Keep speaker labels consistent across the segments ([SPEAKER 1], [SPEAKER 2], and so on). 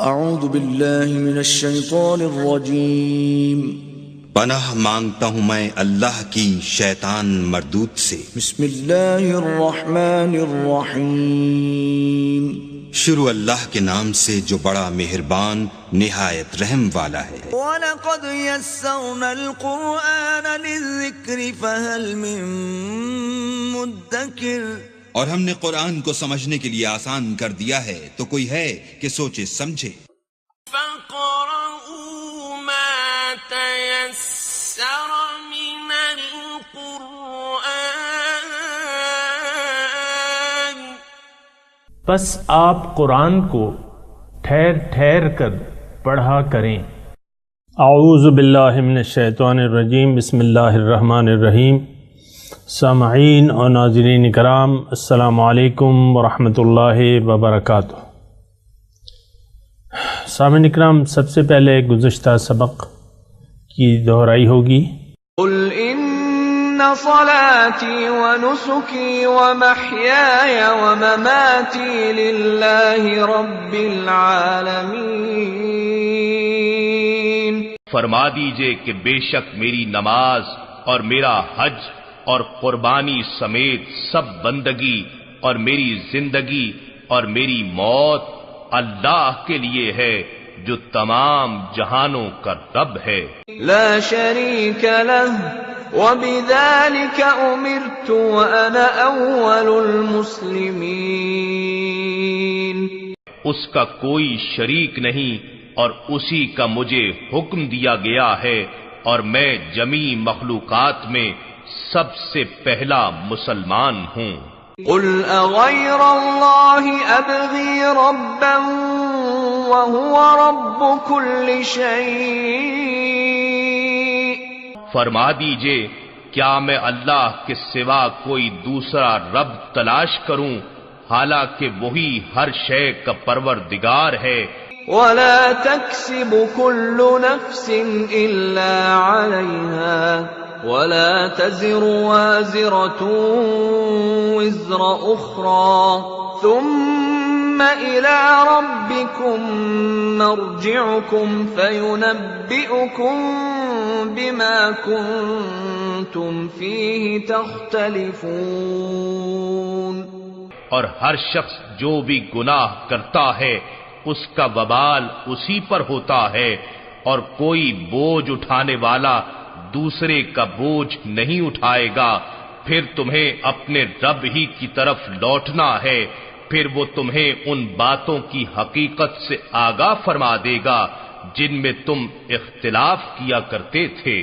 [SPEAKER 1] اعوذ باللہ من الشیطان الرجیم،
[SPEAKER 2] پناہ مانگتا ہوں میں اللہ کی شیطان مردود سے۔
[SPEAKER 1] بسم اللہ الرحمن الرحیم،
[SPEAKER 2] شروع اللہ کے نام سے جو بڑا مہربان نہایت رحم والا ہے۔
[SPEAKER 1] وَلَقَدْ يَسَّرْنَا الْقُرْآنَ لِلذِّكْرِ فَهَلْ مِن مُدَّكِرٍ،
[SPEAKER 2] اور ہم نے قرآن کو سمجھنے کے لیے آسان کر دیا ہے، تو کوئی ہے کہ سوچے سمجھے۔
[SPEAKER 3] فَقْرَؤُوا مَا تَيَسَّرَ مِنَ الْقُرْآنِ،
[SPEAKER 4] پس آپ قرآن کو ٹھہر ٹھہر کر پڑھا کریں۔ اعوذ باللہ من الشیطان الرجیم، بسم اللہ الرحمن الرحیم۔ سامعین اور ناظرین کرام، السلام علیکم ورحمۃ اللہ وبرکاتہ۔ سامعین کرام، سب سے پہلے گزشتہ سبق کی دہرائی ہوگی۔
[SPEAKER 5] قل ان صلاتي ونسكي ومحياي ومماتي لله رب العالمين،
[SPEAKER 6] فرما دیجئے کہ بے شک میری نماز اور میرا حج اور قربانی سمیت سب بندگی اور میری زندگی اور میری موت اللہ کے لیے ہے جو تمام جہانوں کا رب ہے۔
[SPEAKER 5] لا شريك له وبذلك امرت وانا اول المسلمين،
[SPEAKER 6] اس کا کوئی شریک نہیں اور اسی کا مجھے حکم دیا گیا ہے، اور میں جمیع مخلوقات میں سب سے پہلا مسلمان ہوں۔
[SPEAKER 5] قل اغير الله ابغي ربا وهو رب كل شيء،
[SPEAKER 6] فرما دیجئے کیا میں اللہ کے سوا کوئی دوسرا رب تلاش کروں، حالانکہ وہی ہر شے کا پروردگار ہے۔
[SPEAKER 5] ولا تكسب كل نفس الا عليها ولا تزر وازرة وزر أخرى ثم إلى ربكم مرجعكم فينبئكم بما كنتم فيه تختلفون،
[SPEAKER 6] اور ہر شخص جو بھی گناہ کرتا ہے اس کا وبال اسی پر ہوتا ہے، اور کوئی بوجھ اٹھانے والا دوسرے کا بوجھ نہیں اٹھائے گا، پھر تمہیں اپنے رب ہی کی طرف لوٹنا ہے، پھر وہ تمہیں ان باتوں کی حقیقت سے آگاہ فرما دے گا جن میں تم اختلاف کیا کرتے تھے۔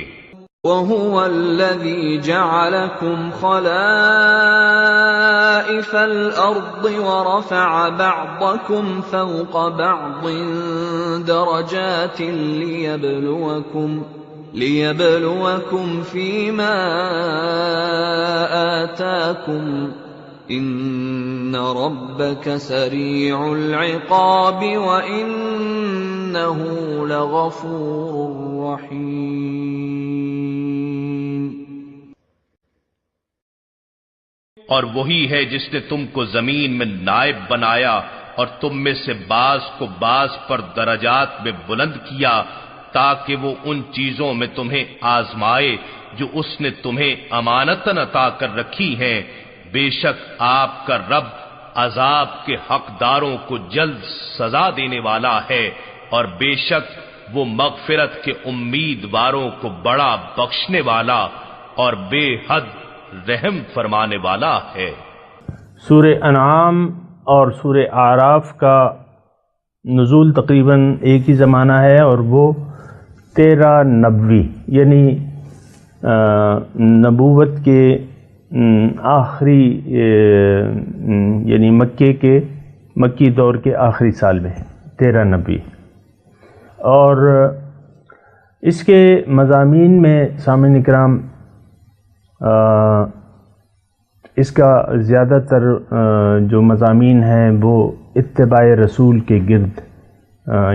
[SPEAKER 5] وَهُوَ الَّذِي جَعَلَكُمْ خَلَائِفَ الْأَرْضِ وَرَفَعَ بَعْضَكُمْ فَوْقَ بَعْضٍ دَرَجَاتٍ لِيَبْلُوَكُمْ فِيمَا آتَاكُمْ إِنَّ رَبَّكَ سَرِيعُ الْعِقَابِ وَإِنَّهُ لَغَفُورٌ رَحِيمٌ۔
[SPEAKER 6] اور وہی ہے جس نے تم کو زمین میں نائب بنایا اور تم میں سے بعض کو بعض پر درجات میں بلند کیا، تاکہ وہ ان چیزوں میں تمہیں آزمائے جو اس نے تمہیں امانتاً عطا کر رکھی ہیں۔ بے شک آپ کا رب عذاب کے حقداروں کو جلد سزا دینے والا ہے، اور بے شک وہ مغفرت کے امیدواروں کو بڑا بخشنے والا اور بے حد رحم فرمانے والا ہے۔
[SPEAKER 4] سورہ انعام اور سورہ اعراف کا نزول تقریباً ایک ہی زمانہ ہے، اور وہ 13 نبوی یعنی نبوت کے آخری یعنی مکی دور کے آخری سال میں 13 نبی، اور اس کے مضامین میں سامعین کرام اس کا زیادہ تر جو مضامین ہیں وہ اتباع رسول کے گرد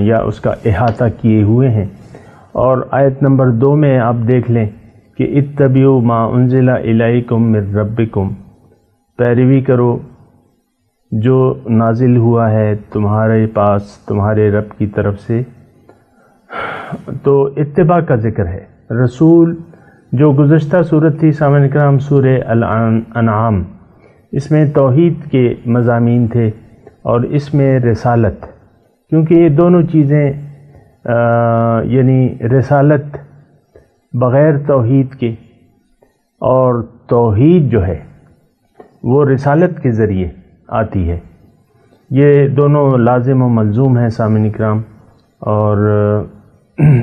[SPEAKER 4] یا اس کا احاطہ کیے ہوئے ہیں۔ اور آیت نمبر 2 میں آپ دیکھ لیں کہ اتبعوا ما انزل الیکم من ربکم، پیروی کرو جو نازل ہوا ہے تمہارے پاس تمہارے رب کی طرف سے، تو اتباع کا ذکر ہے۔ رسول جو گزشتہ صورت تھی سامعین کرام سورہ الانعام، اس میں توحید کے مضامین تھے اور اس میں رسالت، کیونکہ یہ دونوں چیزیں یعنی رسالت بغیر توحید کے اور توحید جو ہے وہ رسالت کے ذریعے آتی ہے، یہ دونوں لازم و ملزوم ہیں سامعین کرام۔ اور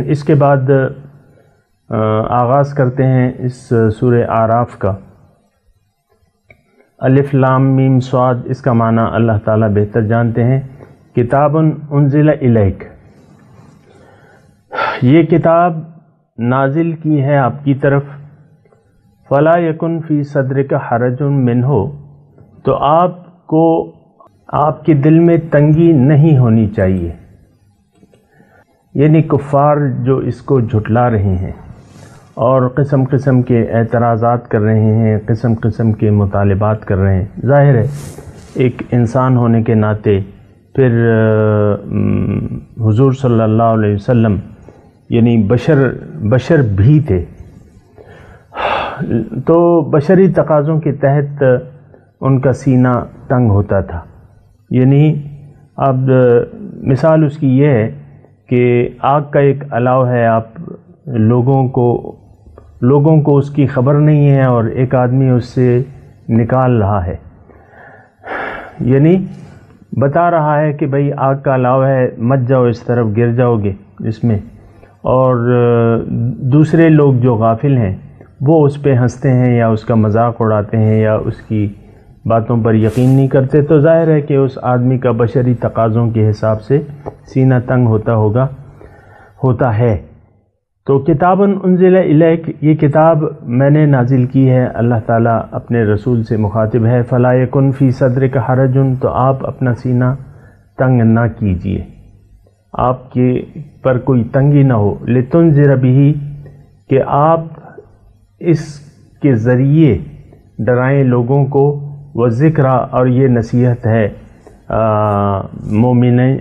[SPEAKER 4] اس کے بعد آغاز کرتے ہیں اس سورہ اعراف کا۔ الف لام میم صاد، اس کا معنی اللہ تعالیٰ بہتر جانتے ہیں۔ کتاب انزل الیک، یہ کتاب نازل کی ہے آپ کی طرف۔ فلا یکن فی صدرک حرج منہ، تو آپ کو آپ کے دل میں تنگی نہیں ہونی چاہیے، یعنی کفار جو اس کو جھٹلا رہے ہیں اور قسم قسم کے اعتراضات کر رہے ہیں، قسم قسم کے مطالبات کر رہے ہیں، ظاہر ہے ایک انسان ہونے کے ناطے پھر حضور صلی اللہ علیہ وسلم یعنی بشر بھی تھے، تو بشری تقاضوں کے تحت ان کا سینہ تنگ ہوتا تھا۔ یعنی اب مثال اس کی یہ ہے کہ آگ کا ایک الاؤ ہے، آپ لوگوں کو اس کی خبر نہیں ہے اور ایک آدمی اس سے نکال رہا ہے، یعنی بتا رہا ہے کہ بھئی آگ کا الاؤ ہے، مت جاؤ اس طرف، گر جاؤ گے اس میں، اور دوسرے لوگ جو غافل ہیں وہ اس پہ ہنستے ہیں یا اس کا مذاق اڑاتے ہیں یا اس کی باتوں پر یقین نہیں کرتے، تو ظاہر ہے کہ اس آدمی کا بشری تقاضوں کے حساب سے سینہ تنگ ہوتا ہے۔ تو کتاب انزل الیک، یہ کتاب میں نے نازل کی ہے، اللہ تعالیٰ اپنے رسول سے مخاطب ہے۔ فلا یکن فی صدرک حرج، تو آپ اپنا سینہ تنگ نہ کیجیے، آپ کے پر کوئی تنگی نہ ہو۔ لتنذر بہ، کہ آپ اس کے ذریعے ڈرائیں لوگوں کو، وذکر، اور یہ نصیحت ہے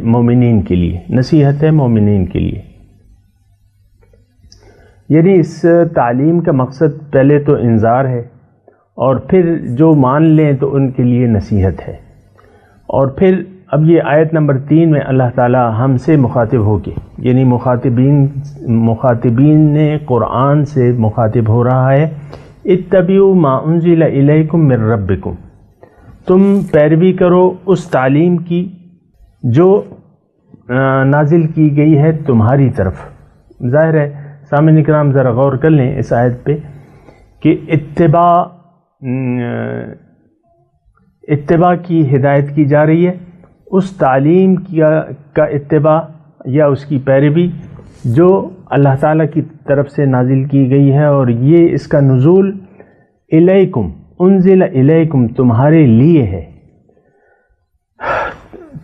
[SPEAKER 4] مومنین کے لیے، نصیحت ہے مومنین کے لیے۔ یعنی اس تعلیم کا مقصد پہلے تو انذار ہے، اور پھر جو مان لیں تو ان کے لیے نصیحت ہے۔ اور پھر اب یہ آیت نمبر 3 میں اللہ تعالی ہم سے مخاطب ہو کے، یعنی مخاطبین نے قرآن سے مخاطب ہو رہا ہے، اتبعوا ما انزل الیکم من ربکم، تم پیروی کرو اس تعلیم کی جو نازل کی گئی ہے تمہاری طرف۔ ظاہر ہے سامعین کرام ذرا غور کر لیں اس آیت پہ کہ اتباع کی ہدایت کی جا رہی ہے، اس تعلیم کا اتباع یا اس کی پیروی جو اللہ تعالیٰ کی طرف سے نازل کی گئی ہے، اور یہ اس کا نزول الیکم، انزل الیکم، تمہارے لیے ہے،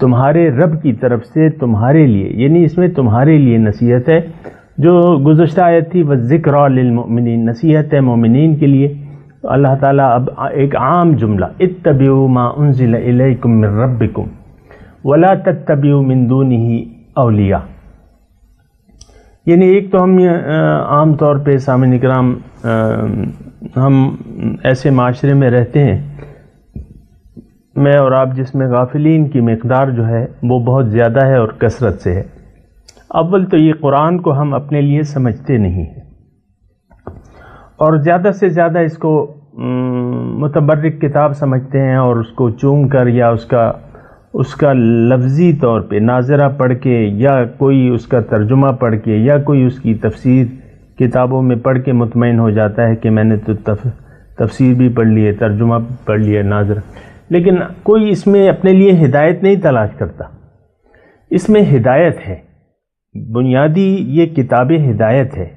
[SPEAKER 4] تمہارے رب کی طرف سے تمہارے لیے، یعنی اس میں تمہارے لیے نصیحت ہے۔ جو گزشتہ آیت تھی وَالذِّکْرَىٰ لِلْمُؤْمِنِينَ، نصیحت ہے مومنین کے لیے، تو اللہ تعالیٰ اب ایک عام جملہ اتبعوا ما انزل الیکم من ربکم ولا تتبعوا من دونہ اولیاء، یعنی ایک تو ہم عام طور پہ سامعین کرام ہم ایسے معاشرے میں رہتے ہیں، میں اور آپ، جس میں غافلین کی مقدار جو ہے وہ بہت زیادہ ہے اور کثرت سے ہے۔ اول تو یہ قرآن کو ہم اپنے لیے سمجھتے نہیں ہیں، اور زیادہ سے زیادہ اس کو متبرک کتاب سمجھتے ہیں، اور اس کو چوم کر یا اس کا لفظی طور پہ ناظرہ پڑھ کے یا کوئی اس کا ترجمہ پڑھ کے یا کوئی اس کی تفسیر کتابوں میں پڑھ کے مطمئن ہو جاتا ہے کہ میں نے تو تفسیر بھی پڑھ لی ہے، ترجمہ پڑھ لیا، ناظرہ، لیکن کوئی اس میں اپنے لیے ہدایت نہیں تلاش کرتا۔ اس میں ہدایت ہے، بنیادی یہ کتاب ہدایت ہے،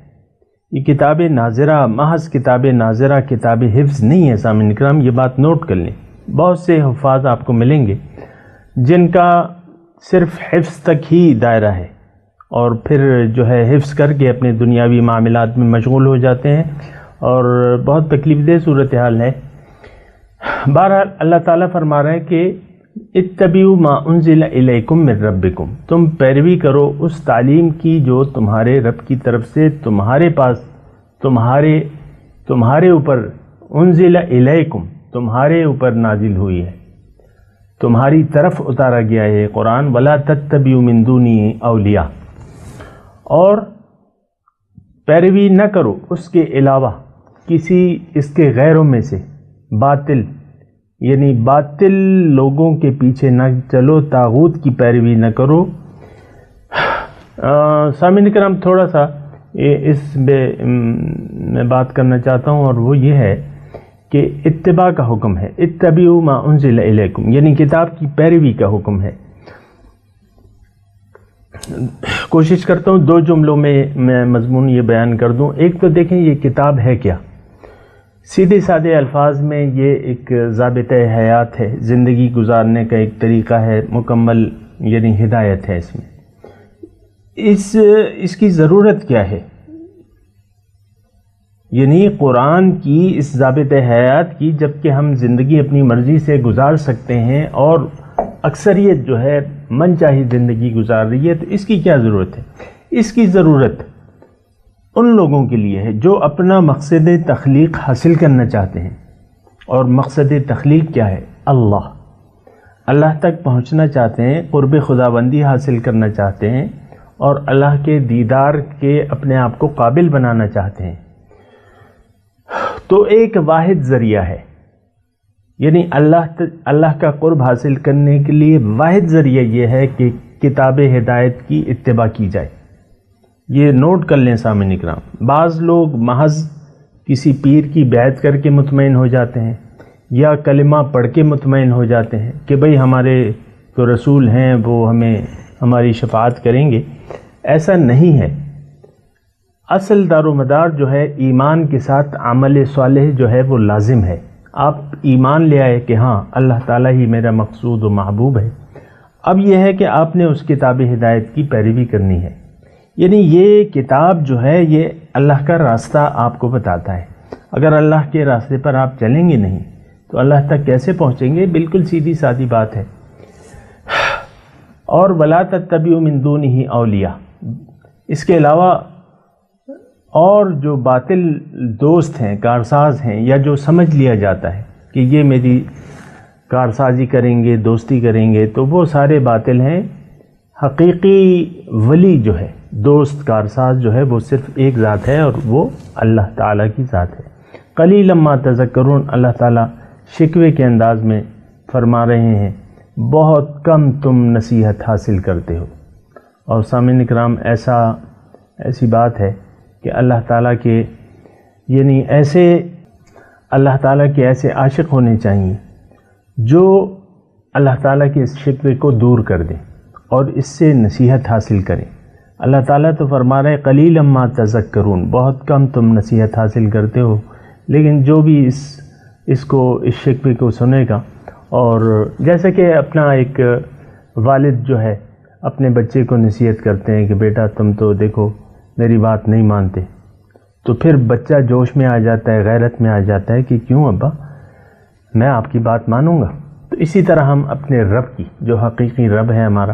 [SPEAKER 4] یہ کتاب ناظرہ، محض کتاب ناظرہ، کتاب حفظ نہیں ہے۔ سامعین کرام یہ بات نوٹ کر لیں، بہت سے حفاظ آپ کو ملیں گے جن کا صرف حفظ تک ہی دائرہ ہے، اور پھر جو ہے حفظ کر کے اپنے دنیاوی معاملات میں مشغول ہو جاتے ہیں، اور بہت تکلیف دہ صورتحال ہے۔ بہرحال اللہ تعالیٰ فرما رہے ہیں کہ اتبعوا ما انزل الیکم من ربکم، تم پیروی کرو اس تعلیم کی جو تمہارے رب کی طرف سے تمہارے پاس تمہارے اوپر، انزل الیکم تمہارے اوپر نازل ہوئی ہے، تمہاری طرف اتارا گیا ہے قرآن، ولا تتبعوا من دونی اولیاء، اور پیروی نہ کرو اس کے علاوہ کسی اس کے غیروں میں سے، باطل یعنی باطل لوگوں کے پیچھے نہ چلو، طاغوت کی پیروی نہ کرو۔ سامعین کرام، تھوڑا سا اس میں بات کرنا چاہتا ہوں، اور وہ یہ ہے کہ اتباع کا حکم ہے، اتبعوا ما انزل الیکم، یعنی کتاب کی پیروی کا حکم ہے۔ کوشش کرتا ہوں 2 جملوں میں میں مضمون یہ بیان کر دوں۔ ایک تو دیکھیں یہ کتاب ہے کیا، سیدھے سادے الفاظ میں یہ ایک ضابطۂ حیات ہے، زندگی گزارنے کا ایک طریقہ ہے، مکمل یعنی ہدایت ہے اس میں۔ اس کی ضرورت کیا ہے؟ یعنی قرآن کی اس ضابطۂ حیات کی، جبکہ ہم زندگی اپنی مرضی سے گزار سکتے ہیں اور اکثریت جو ہے من چاہی زندگی گزار رہی ہے، تو اس کی کیا ضرورت ہے؟ اس کی ضرورت ان لوگوں کے لیے ہے جو اپنا مقصد تخلیق حاصل کرنا چاہتے ہیں، اور مقصد تخلیق کیا ہے؟ اللہ تک پہنچنا چاہتے ہیں، قرب خداوندی حاصل کرنا چاہتے ہیں، اور اللہ کے دیدار کے اپنے آپ کو قابل بنانا چاہتے ہیں۔ تو ایک واحد ذریعہ ہے، یعنی اللہ کا قرب حاصل کرنے کے لیے واحد ذریعہ یہ ہے کہ کتاب ہدایت کی اتباع کی جائے۔ یہ نوٹ کر لیں سامعین اکرام، بعض لوگ محض کسی پیر کی بیعت کر کے مطمئن ہو جاتے ہیں، یا کلمہ پڑھ کے مطمئن ہو جاتے ہیں کہ بھئی ہمارے تو رسول ہیں، وہ ہمیں ہماری شفاعت کریں گے۔ ایسا نہیں ہے۔ اصل دار و مدار جو ہے ایمان کے ساتھ عمل صالح جو ہے وہ لازم ہے۔ آپ ایمان لے آئے کہ ہاں اللہ تعالیٰ ہی میرا مقصود و محبوب ہے، اب یہ ہے کہ آپ نے اس کتاب ہدایت کی پیروی کرنی ہے۔ یعنی یہ کتاب جو ہے یہ اللہ کا راستہ آپ کو بتاتا ہے۔ اگر اللہ کے راستے پر آپ چلیں گے نہیں تو اللہ تک کیسے پہنچیں گے؟ بالکل سیدھی سادی بات ہے۔ اور ولا تتبعوا من دونہ اولیاء، اس کے علاوہ اور جو باطل دوست ہیں، کارساز ہیں، یا جو سمجھ لیا جاتا ہے کہ یہ میری کارسازی کریں گے، دوستی کریں گے، تو وہ سارے باطل ہیں۔ حقیقی ولی جو ہے، دوست کارساز جو ہے، وہ صرف ایک ذات ہے، اور وہ اللہ تعالیٰ کی ذات ہے۔ قلیلا ما تذکرون، اللہ تعالیٰ شکوے کے انداز میں فرما رہے ہیں بہت کم تم نصیحت حاصل کرتے ہو۔ اور سامعین اکرام، ایسی بات ہے کہ اللہ تعالیٰ کے یعنی اللہ تعالیٰ کے ایسے عاشق ہونے چاہیے جو اللہ تعالیٰ کے اس شکوے کو دور کر دیں اور اس سے نصیحت حاصل کریں۔ اللہ تعالیٰ تو فرما رہے قلیلا ما تذکرون، بہت کم تم نصیحت حاصل کرتے ہو، لیکن جو بھی اس شکوے کو سنے گا، اور جیسے کہ اپنا ایک والد جو ہے اپنے بچے کو نصیحت کرتے ہیں کہ بیٹا تم تو دیکھو میری بات نہیں مانتے، تو پھر بچہ جوش میں آ جاتا ہے، غیرت میں آ جاتا ہے کہ کیوں ابا میں آپ کی بات مانوں گا۔ تو اسی طرح ہم اپنے رب کی، جو حقیقی رب ہے ہمارا،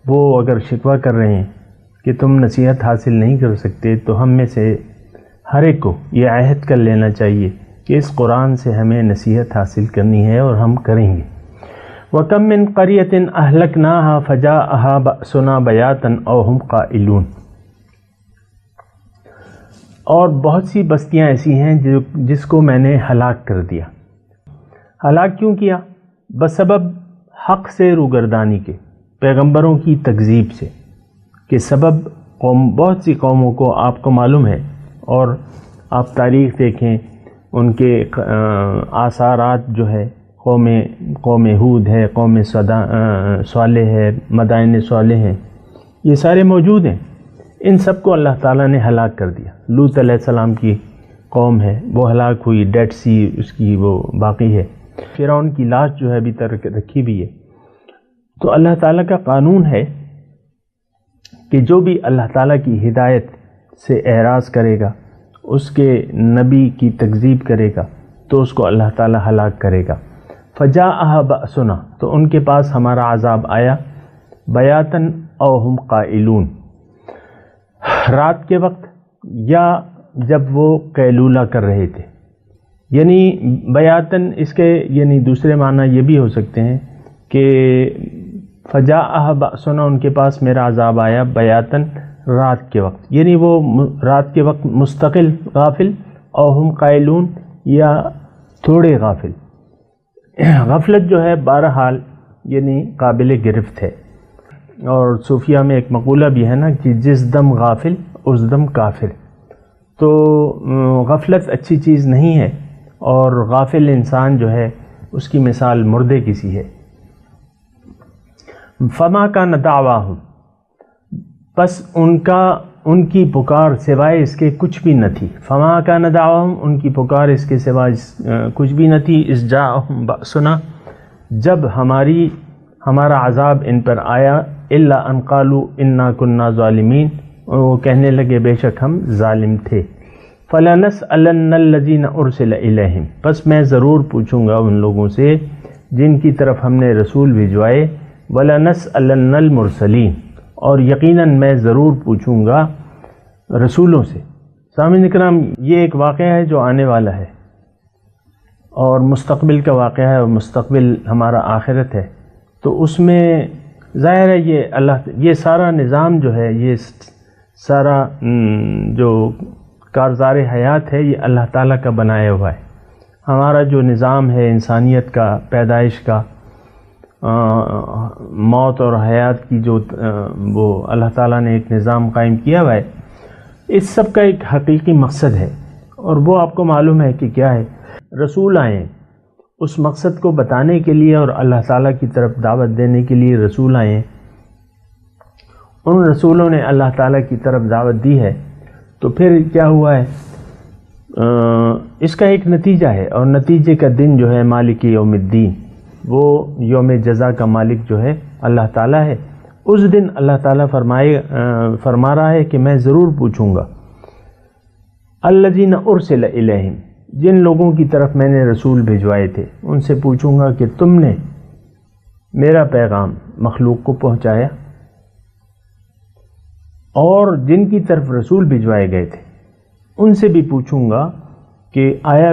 [SPEAKER 4] وہ اگر شکوہ کر رہے ہیں کہ تم نصیحت حاصل نہیں کر سکتے، تو ہم میں سے ہر ایک کو یہ عہد کر لینا چاہیے کہ اس قرآن سے ہمیں نصیحت حاصل کرنی ہے، اور ہم کریں گے۔ وَكَم مِّن قَرْيَةٍ أَهْلَكْنَاهَا فَجَاءَهَا بَأْسُنَا بَيَاتًا أَوْ هُمْ قَائِلُونَ، اور بہت سی بستیاں ایسی ہیں جس کو میں نے ہلاک کر دیا۔ ہلاک کیوں کیا؟ بسبب حق سے روگردانی کے، پیغمبروں کی تکذیب سے، کہ سبب بہت سی قوموں کو آپ کو معلوم ہے، اور آپ تاریخ دیکھیں ان کے آثارات جو ہے، قوم ہود ہے، قوم صالح ہے، مدائن صالح ہیں، یہ سارے موجود ہیں۔ ان سب کو اللہ تعالیٰ نے ہلاک کر دیا۔ لوط علیہ السلام کی قوم ہے، وہ ہلاک ہوئی، ڈیڈ سی اس کی وہ باقی ہے، فرعون کی لاش جو ہے ابھی تک رکھی بھی ہے۔ تو اللہ تعالیٰ کا قانون ہے کہ جو بھی اللہ تعالیٰ کی ہدایت سے اعراض کرے گا، اس کے نبی کی تکذیب کرے گا، تو اس کو اللہ تعالیٰ ہلاک کرے گا۔ فجاءها بأسنا، تو ان کے پاس ہمارا عذاب آیا، بیاتن او ہم قائلون، رات کے وقت یا جب وہ قیلولہ کر رہے تھے. یعنی بیاتن اس کے یعنی دوسرے معنی یہ بھی ہو سکتے ہیں کہ فجاءها بأسنا، ان کے پاس میرا عذاب آیا، بیاتن رات کے وقت، یعنی وہ رات کے وقت مستقل غافل، او ہم قائلون یا تھوڑے غافل. غفلت جو ہے بہرحال یعنی قابل گرفت ہے، اور صوفیہ میں ایک مقولہ بھی ہے نا کہ جس دم غافل اس دم کافر. تو غفلت اچھی چیز نہیں ہے، اور غافل انسان جو ہے اس کی مثال مردے کسی ہے. فما کان دعواہم، پس ان کی پکار سوائے اس کے کچھ بھی نہ تھی. فما کان دعواہم، ان کی پکار اس کے سوائے کچھ بھی نہ تھی. اس جاءہم بأسنا، جب ہمارا عذاب ان پر آیا، الا ان قالوا انا كنا ظالمین، وہ کہنے لگے بے شک ہم ظالم تھے. فلنسألن الذین ارسل الیہم، پس میں ضرور پوچھوں گا ان لوگوں سے جن کی طرف ہم نے رسول بھیجوائے. ولنسألن المرسلین، اور یقیناً میں ضرور پوچھوں گا رسولوں سے. سامعین اکرام، یہ ایک واقعہ ہے جو آنے والا ہے اور مستقبل کا واقعہ ہے، اور مستقبل ہمارا آخرت ہے. تو اس میں ظاہر ہے یہ سارا نظام جو ہے، یہ سارا جو کارزار حیات ہے، یہ اللہ تعالیٰ کا بنایا ہوا ہے. ہمارا جو نظام ہے انسانیت کا، پیدائش کا، موت اور حیات کی جو وہ اللہ تعالیٰ نے ایک نظام قائم کیا ہوا ہے، اس سب کا ایک حقیقی مقصد ہے، اور وہ آپ کو معلوم ہے کہ کیا ہے. رسول آئیں اس مقصد کو بتانے کے لیے، اور اللہ تعالیٰ کی طرف دعوت دینے کے لیے رسول آئیں. ان رسولوں نے اللہ تعالیٰ کی طرف دعوت دی ہے، تو پھر کیا ہوا ہے، اس کا ایک نتیجہ ہے، اور نتیجے کا دن جو ہے مالک یوم الدین، وہ یوم جزا کا مالک جو ہے اللہ تعالیٰ ہے. اس دن اللہ تعالیٰ فرما رہا ہے کہ میں ضرور پوچھوں گا الذین ارسل الیہم، جن لوگوں کی طرف میں نے رسول بھیجوائے تھے، ان سے پوچھوں گا کہ تم نے میرا پیغام مخلوق کو پہنچایا. اور جن کی طرف رسول بھیجوائے گئے تھے ان سے بھی پوچھوں گا کہ آیا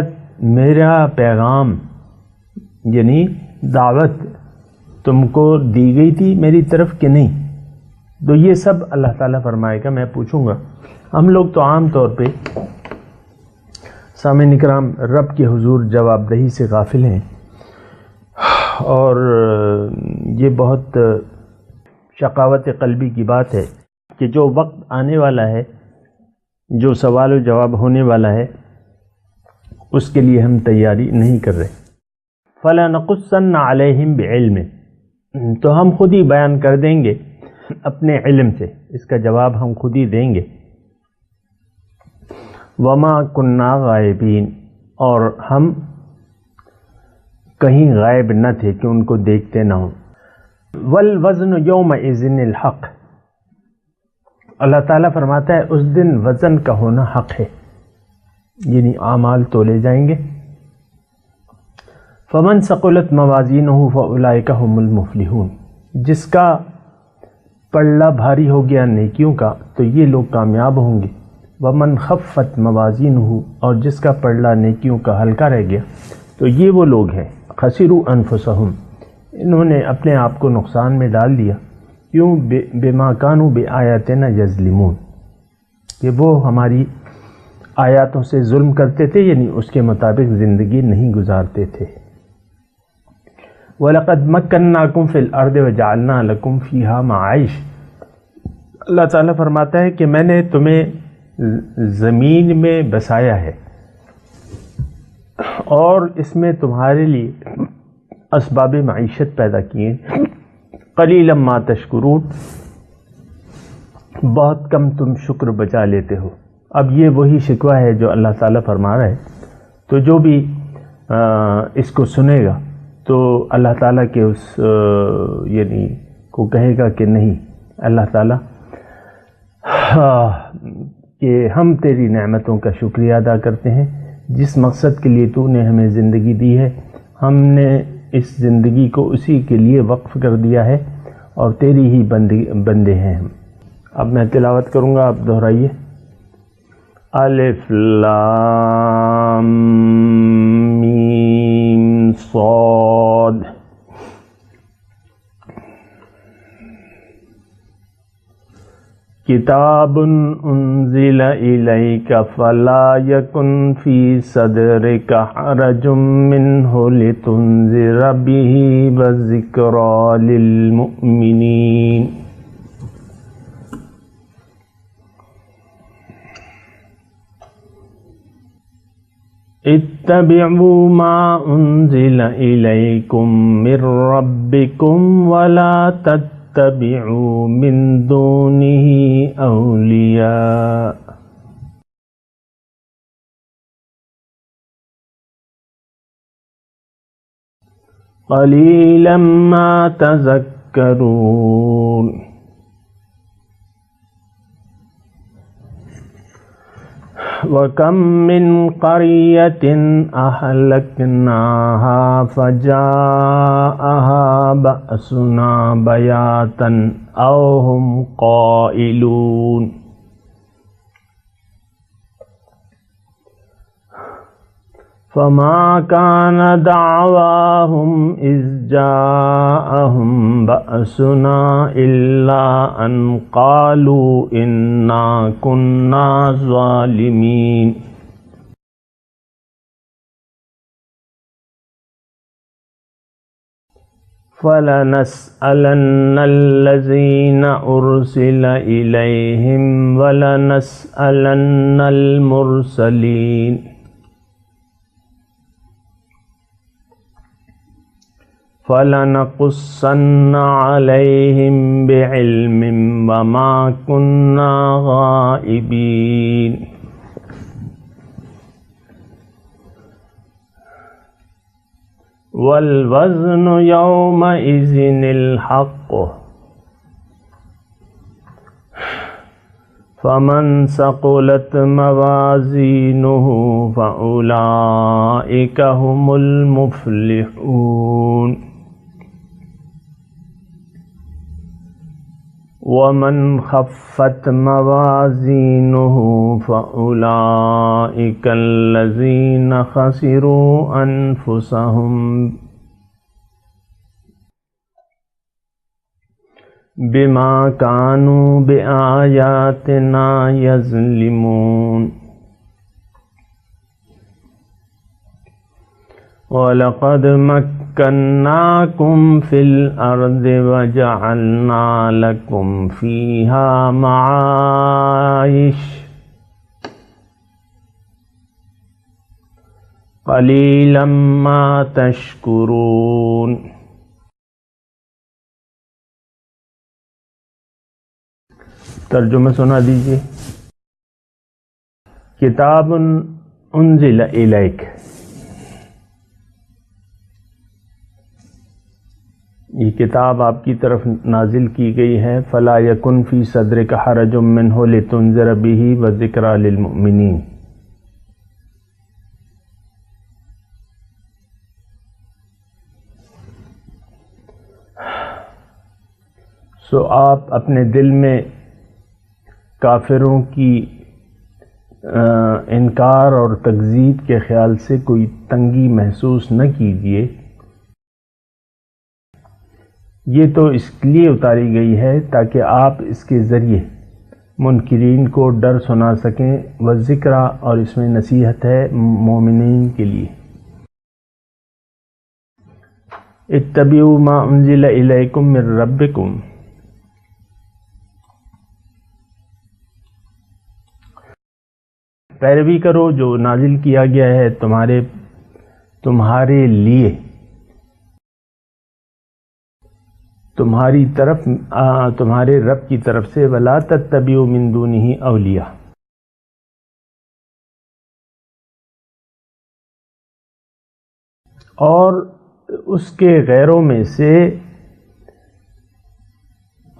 [SPEAKER 4] میرا پیغام یعنی دعوت تم کو دی گئی تھی میری طرف کہ نہیں. تو یہ سب اللہ تعالیٰ فرمائے گا، میں پوچھوں گا. ہم لوگ تو عام طور پہ سامعین اکرام رب کے حضور جواب دہی سے غافل ہیں، اور یہ بہت شقاوت قلبی کی بات ہے کہ جو وقت آنے والا ہے، جو سوال و جواب ہونے والا ہے، اس کے لیے ہم تیاری نہیں کر رہے. فَلَنَقُصَّنَّ عَلَيْهِمْ بِعِلْمٍ، تو ہم خود ہی بیان کر دیں گے اپنے علم سے، اس کا جواب ہم خود ہی دیں گے. وَمَا كُنَّا غَائِبِينَ، اور ہم کہیں غائب نہ تھے کہ ان کو دیکھتے نہ ہوں. وَالْوَزْنُ يَوْمَئِذٍ الْحَقُّ، اللہ تعالیٰ فرماتا ہے اس دن وزن کا ہونا حق ہے، یعنی اعمال تولے جائیں گے. فمن ثقلت موازینہ فاولئک هم المفلحون، جس کا پلڑا بھاری ہو گیا نیکیوں کا تو یہ لوگ کامیاب ہوں گے. ومن خفت موازینہ، اور جس کا پلڑا نیکیوں کا ہلکا رہ گیا تو یہ وہ لوگ ہیں خسروا انفسہم، انہوں نے اپنے آپ کو نقصان میں ڈال دیا. کیوں؟ بما کانوا بآیاتنا یظلمون، کہ وہ ہماری آیاتوں سے ظلم کرتے تھے، یعنی اس کے مطابق زندگی نہیں گزارتے تھے. وَلَقَدْ مَكَّنَّاكُمْ فِي الْأَرْضِ وَجَعَلْنَا لَكُمْ فِيهَا مَعَائِشَ، اللہ تعالیٰ فرماتا ہے کہ میں نے تمہیں زمین میں بسایا ہے اور اس میں تمہارے لیے اسباب معیشت پیدا کیے. قلیلا ما تشکرون، بہت کم تم شکر بجا لیتے ہو. اب یہ وہی شکوہ ہے جو اللہ تعالیٰ فرما رہا ہے. تو جو بھی اس کو سنے گا تو اللہ تعالیٰ کے اس یعنی کو کہے گا کہ نہیں اللہ تعالیٰ کہ ہم تیری نعمتوں کا شکریہ ادا کرتے ہیں، جس مقصد کے لیے تو نے ہمیں زندگی دی ہے ہم نے اس زندگی کو اسی کے لیے وقف کر دیا ہے اور تیری ہی بندے ہیں ہم۔ اب میں تلاوت کروں گا، آپ دہرائیے۔ الف لام میم صاد کتاب انزل الیک فلا یکن فی صدرک حرج منہ لتنذر بہ وذکری للمؤمنین۔ اتبعوا ما انزل الیکم من ربکم ولا تتبعوا من دونه اولیاء قلیلا ما تذکرون۔ وَكَمْ مِنْ قَرْيَةٍ أَهْلَكْنَاهَا فَجَاءَهَا بَأْسُنَا بَيَاتًا أَوْ هُمْ قَائِلُونَ۔ فَمَا كَانَ دَعْوَاهُمْ إِذْ جَاءَهُمْ بَأْسُنَا إِلَّا أَنْ قَالُوا إِنَّا كُنَّا ظَالِمِينَ۔ فَلَنَسْأَلَنَّ الَّذِينَ أُرْسِلَ إِلَيْهِمْ وَلَنَسْأَلَنَّ الْمُرْسَلِينَ۔ فَلَنَقُصَّنَّ عَلَيْهِمْ بِعِلْمٍ وَمَا كُنَّا غَائِبِينَ۔ وَالْوَزْنُ يَوْمَئِذٍ الْحَقُّ فَمَنْ ثَقُلَتْ مَوَازِينُهُ فَأُولَئِكَ هُمُ الْمُفْلِحُونَ۔ وَمَنْ خَفَّتْ مَوَازِينُهُ فَأُولَئِكَ الَّذِينَ خَسِرُوا أَنفُسَهُمْ بِمَا كَانُوا بِآيَاتِنَا يَظْلِمُونَ۔ وَلَقَدْ مَكَّنَّاكُمْ فِي الْأَرْضِ وَجَعَلْنَا لَكُمْ فِيهَا مَعَايِشَ قَلِيلًا مَا تَشْكُرُونَ۔ ترجمہ سنا دیجیے۔ کتاب انزل الیک، یہ کتاب آپ کی طرف نازل کی گئی ہے۔ فلا یکن فی صدرک حرج منہ لتنذر بہ وذکری للمؤمنین۔ سو آپ اپنے دل میں کافروں کی انکار اور تکذیب کے خیال سے کوئی تنگی محسوس نہ کیجیے، یہ تو اس لیے اتاری گئی ہے تاکہ آپ اس کے ذریعے منکرین کو ڈر سنا سکیں، وذکرہ اور اس میں نصیحت ہے مومنین کے لیے۔ اتبعوا ما انزل الیکم من ربکم، پیروی کرو جو نازل کیا گیا ہے تمہارے لیے تمہاری طرف تمہارے رب کی طرف سے، وَلَا تَتَّبِعُوا مِن دُونِهِ أَوْلِيَاءَ، اور اس کے غیروں میں سے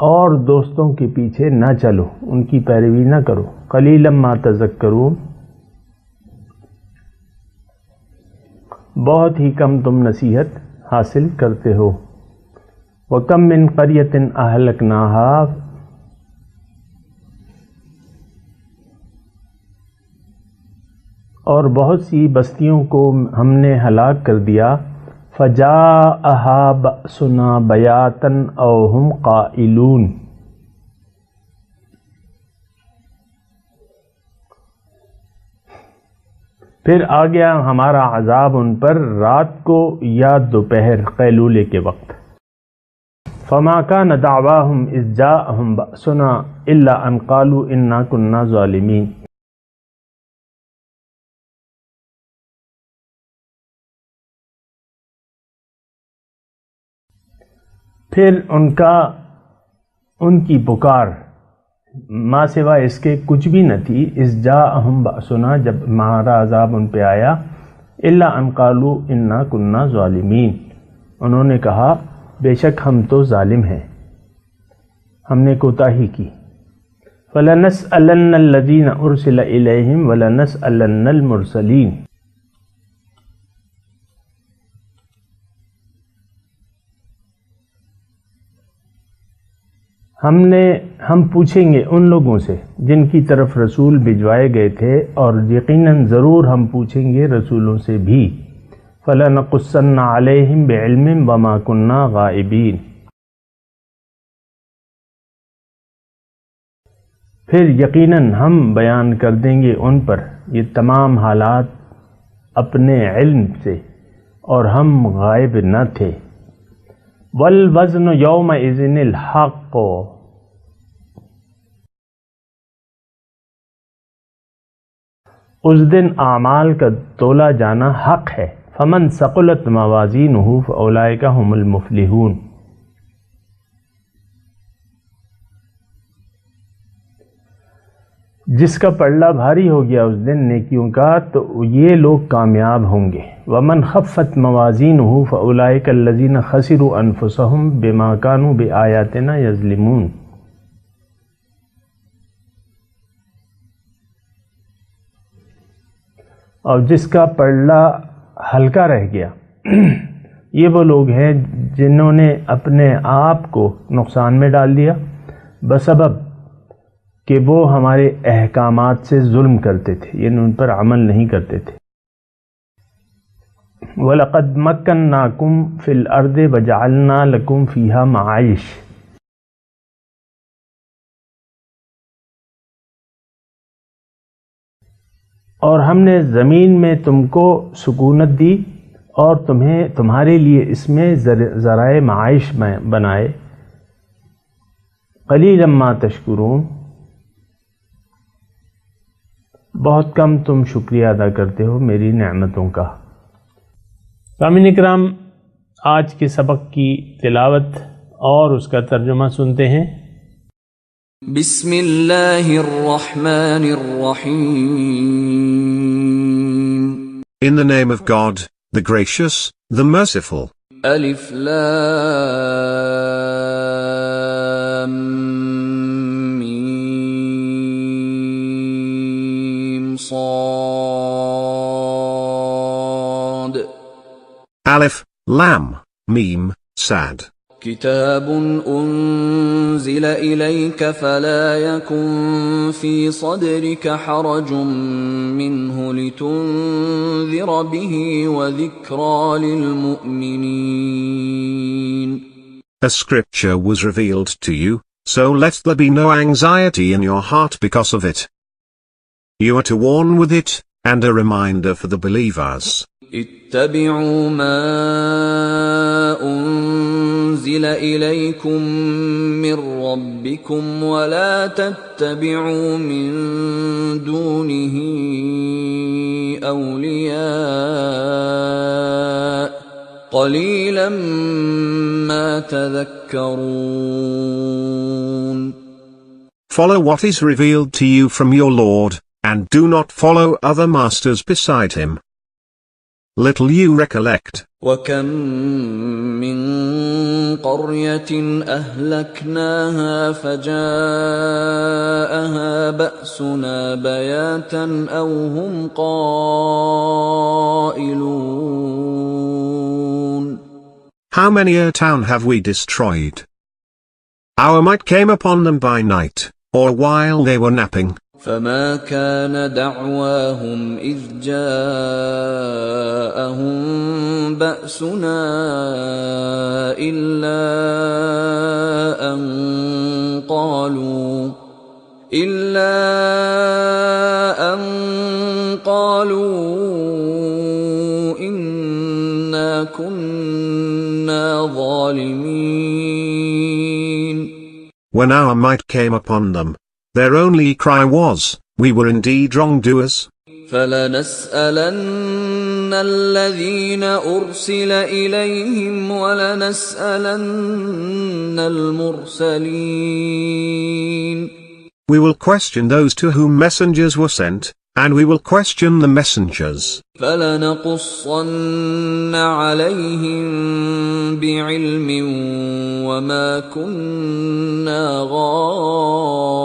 [SPEAKER 4] اور دوستوں کے پیچھے نہ چلو، ان کی پیروی نہ کرو۔ قلیلا ما تذکرون، بہت ہی کم تم نصیحت حاصل کرتے ہو۔ وَكَمْ مِنْ قَرْيَةٍ أَهْلَكْنَاهَا، اور بہت سی بستیوں کو ہم نے ہلاک کر دیا۔ فَجَاءَهَا بَأْسُنَا بَيَاتًا أَوْ هُمْ قَائِلُونَ، پھر آ گیا ہمارا عذاب ان پر رات کو یا دوپہر قیلولے کے وقت۔ فَمَا كَانَ دَعْوَاهُمْ إِذْ جَاءَهُمْ بَأْسُنَا إِلَّا أَنْ قَالُوا إِنَّا كُنَّا ظَالِمِينَ۔ پھر ان کی پکار ما سوا اس کے کچھ بھی نہ تھی۔ اذ جاءہم بأسنا، جب ہمارا عذاب ان پہ آیا، الا ان قالوا انا كنا ظالمین، انہوں نے کہا بے شک ہم تو ظالم ہیں، ہم نے کوتاہی کی۔ فلنسألن الذین ارسل الیہم ولنسألن المرسلین، ہم پوچھیں گے ان لوگوں سے جن کی طرف رسول بھجوائے گئے تھے، اور یقیناً ضرور ہم پوچھیں گے رسولوں سے بھی۔ فَلَنَقُصَّنَّ عَلَيْهِمْ بِعِلْمٍ وَمَا كُنَّا غَائِبِينَ، پھر یقیناً ہم بیان کر دیں گے ان پر یہ تمام حالات اپنے علم سے، اور ہم غائب نہ تھے۔ وَالْوَزْنُ يَوْمَئِذٍ الْحَقُّ، اس دن اعمال کا تولا جانا حق ہے۔ فَمَنْ ثَقُلَتْ مَوَازِينُهُ فَأُولَئِكَ هُمُ الْمُفْلِحُونَ، جس کا پلڑا بھاری ہو گیا اس دن نیکیوں کا تو یہ لوگ کامیاب ہوں گے۔ وَمَنْ خَفَّتْ مَوَازِينُهُ فَأُولَئِكَ الَّذِينَ خَسِرُوا أَنفُسَهُمْ بِمَا كَانُوا بِآيَاتِنَا يَظْلِمُونَ، اور جس کا پلڑا ہلکا رہ گیا یہ وہ لوگ ہیں جنہوں نے اپنے آپ کو نقصان میں ڈال دیا بسبب کہ وہ ہمارے احکامات سے ظلم کرتے تھے، یعنی ان پر عمل نہیں کرتے تھے۔ وَلَقَدْ مَكَّنَّاكُمْ فِي الْأَرْضِ وَجَعَلْنَا لَكُمْ فِيهَا مَعَائِشَ، اور ہم نے زمین میں تم کو سکونت دی اور تمہارے لیے اس میں ذرائع معاش بنائے۔ قلیلا ما تشکرون، بہت کم تم شکریہ ادا کرتے ہو میری نعمتوں کا۔ سامعین اکرام، آج کے سبق کی تلاوت اور اس کا ترجمہ سنتے ہیں۔
[SPEAKER 5] بسم اللہ الرحمن الرحیم،
[SPEAKER 7] In the name of God, the gracious, the merciful.
[SPEAKER 5] الف لام میم صاد،
[SPEAKER 7] Aleph, Lam, Mim, Sad.
[SPEAKER 5] كتاب أنزل إليك فلا يكن في صدرك حرج منه لتنذر به وذكرى للمؤمنين.
[SPEAKER 7] A scripture was revealed to you, so let there be no anxiety in your heart because of it. You are to warn with it, and a reminder for the believers.
[SPEAKER 5] اتبعوا ما أنزل إليكم من ربكم ولا تتبعوا من دونه أولياء قليلا ما تذكرون.
[SPEAKER 7] Follow what is revealed to you from your Lord, and do not follow other masters beside him. Little you recollect.
[SPEAKER 5] وَكَمْ مِنْ قَرْيَةٍ أَهْلَكْنَاهَا فَجَاءَهَا بَأْسُنَا بَيَاتًا أَوْ هُمْ قَائِلُونَ.
[SPEAKER 7] how many a town have we destroyed? Our might came upon them by night, or while they were napping.
[SPEAKER 5] فما كان دعواهم إذ جاءهم بأسنا إلا أن قالوا إنا كنا ظالمين.
[SPEAKER 7] When our might came upon them, their only cry was, we were indeed wrongdoers.
[SPEAKER 5] فلنسألن الذين أرسل إليهم ولنسألن المرسلين.
[SPEAKER 7] We will question those to whom messengers were sent, and we will question the messengers.
[SPEAKER 5] فلنقصن عليهم بعلم وما كنا غائبين.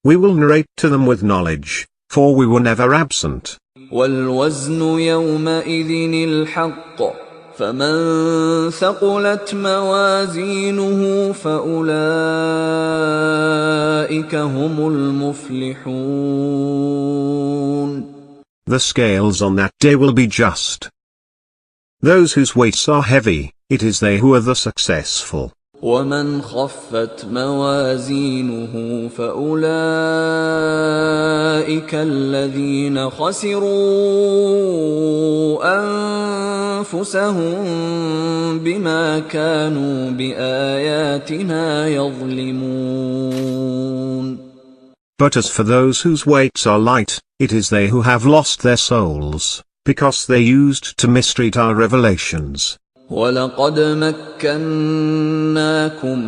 [SPEAKER 7] We will narrate to them with knowledge, for we were never absent.
[SPEAKER 5] والوزن يومئذ الحق فمن ثقلت موازينه فأولئك هم المفلحون.
[SPEAKER 7] The scales on that day will be just. Those whose weights are heavy, it is they who are the successful.
[SPEAKER 5] ومن خفت موازينه فأولئك الذين خسروا أنفسهم بما كانوا بآياتنا يظلمون.
[SPEAKER 7] But as for those whose weights are light, it is they who have lost their souls, because they used to mistreat our revelations.
[SPEAKER 5] وَلَقَدْ مَكَّنَّاكُمْ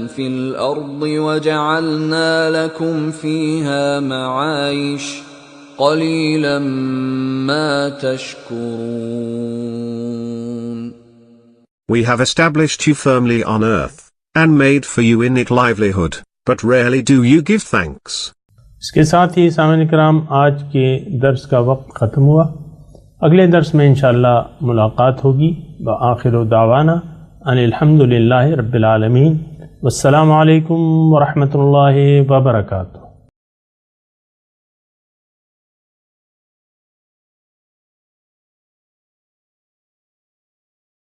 [SPEAKER 5] فِي الْأَرْضِ وَجَعَلْنَا لَكُمْ فِيهَا مَعَايِشَ قَلِيلًا مَا تَشْكُرُونَ.
[SPEAKER 7] We have established you firmly on earth, and made for you in it livelihood, but rarely do you give thanks.
[SPEAKER 4] اس کے ساتھ ہی سامعین کرام آج کے درس کا وقت ختم ہوا. اگلے درس میں انشاءاللہ ملاقات ہوگی. وآخر دعوانا ان الحمد للہ رب العالمین. والسلام علیکم ورحمۃ اللہ وبرکاتہ.